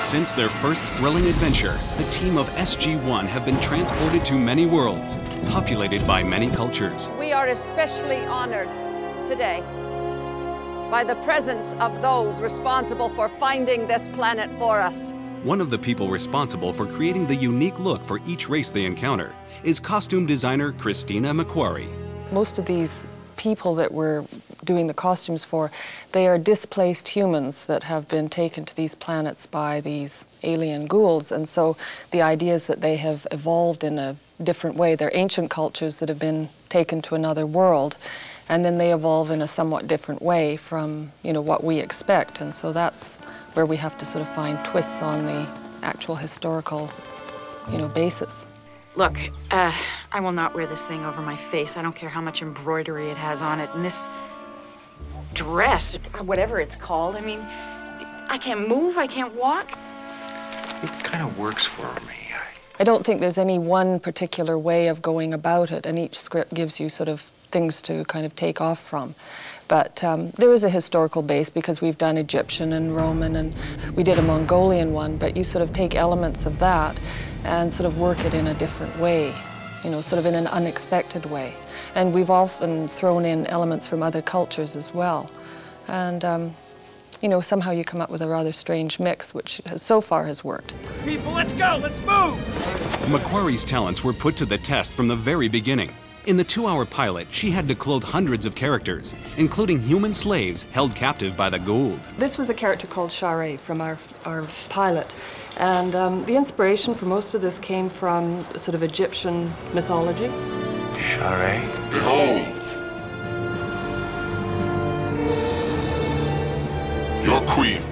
Since their first thrilling adventure, the team of SG-1 have been transported to many worlds, populated by many cultures. We are especially honored today by the presence of those responsible for finding this planet for us. One of the people responsible for creating the unique look for each race they encounter is costume designer Christina McQuarrie. Most of these people that we're doing the costumes for, they are displaced humans that have been taken to these planets by these alien ghouls, and so the idea is that they have evolved in a different way. They're ancient cultures that have been taken to another world, and then they evolve in a somewhat different way from, what we expect, and so that's where we have to sort of find twists on the actual historical, basis. Look, I will not wear this thing over my face. I don't care how much embroidery it has on it. And this dress, whatever it's called, I mean, I can't move, I can't walk. It kind of works for me. I don't think there's any one particular way of going about it, and each script gives you sort of things to kind of take off from. But there is a historical base because we've done Egyptian and Roman, and we did a Mongolian one, but you sort of take elements of that and sort of work it in a different way, sort of in an unexpected way. And we've often thrown in elements from other cultures as well. And, somehow you come up with a rather strange mix, which so far has worked. People, let's go, let's move! McQuarrie's talents were put to the test from the very beginning. In the 2-hour pilot, she had to clothe hundreds of characters, including human slaves held captive by the Goa'uld. This was a character called Share from our pilot. And the inspiration for most of this came from sort of Egyptian mythology. Share? Behold! Your queen.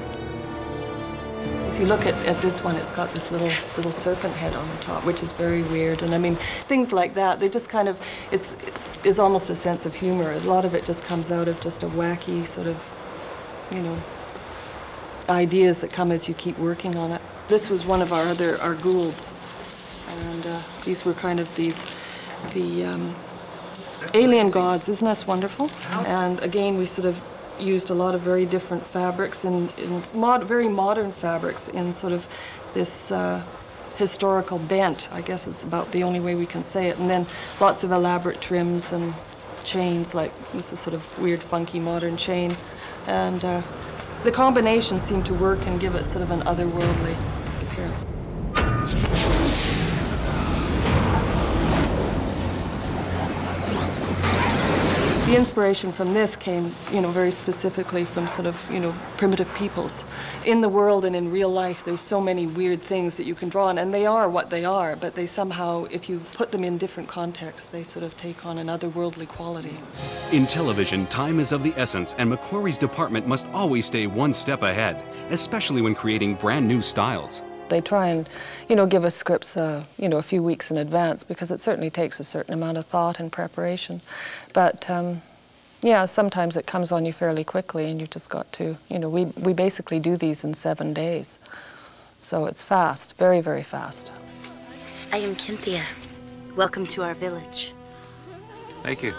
If you look at this one, it's got this little serpent head on the top, which is very weird. And I mean, things like that, they just kind of, it's almost a sense of humor. A lot of it just comes out of just a wacky sort of, ideas that come as you keep working on it. This was one of our Goa'ulds. And these were kind of the alien gods. Isn't this wonderful? And again, we sort of used a lot of very different fabrics and very modern fabrics in sort of this historical bent. I guess it's about the only way we can say it. And then lots of elaborate trims and chains, like this is sort of weird, funky, modern chain. And the combination seemed to work and give it sort of an otherworldly appearance. The inspiration from this came, very specifically from sort of, primitive peoples. In the world and in real life, there's so many weird things that you can draw on, and they are what they are, but they somehow, if you put them in different contexts, they sort of take on an otherworldly quality. In television, time is of the essence, and McQuarrie's department must always stay one step ahead, especially when creating brand new styles. They try and, give us scripts, a few weeks in advance, because it certainly takes a certain amount of thought and preparation. But, yeah, sometimes it comes on you fairly quickly, and you've just got to, we basically do these in 7 days. So it's fast, very, very fast. I am Cynthia. Welcome to our village. Thank you.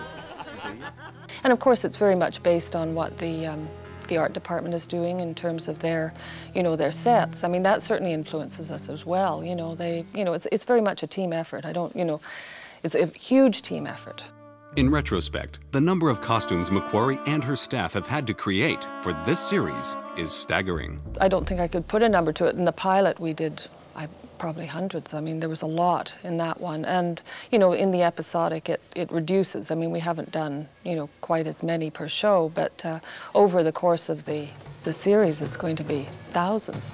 And of course, it's very much based on what the art department is doing in terms of their, their sets. I mean, that certainly influences us as well. It's very much a team effort. It's a huge team effort. In retrospect, the number of costumes McQuarrie and her staff have had to create for this series is staggering. I don't think I could put a number to it. In the pilot, we did probably hundreds. I mean, there was a lot in that one. And, in the episodic, it reduces. I mean, we haven't done, quite as many per show, but over the course of the series, it's going to be thousands.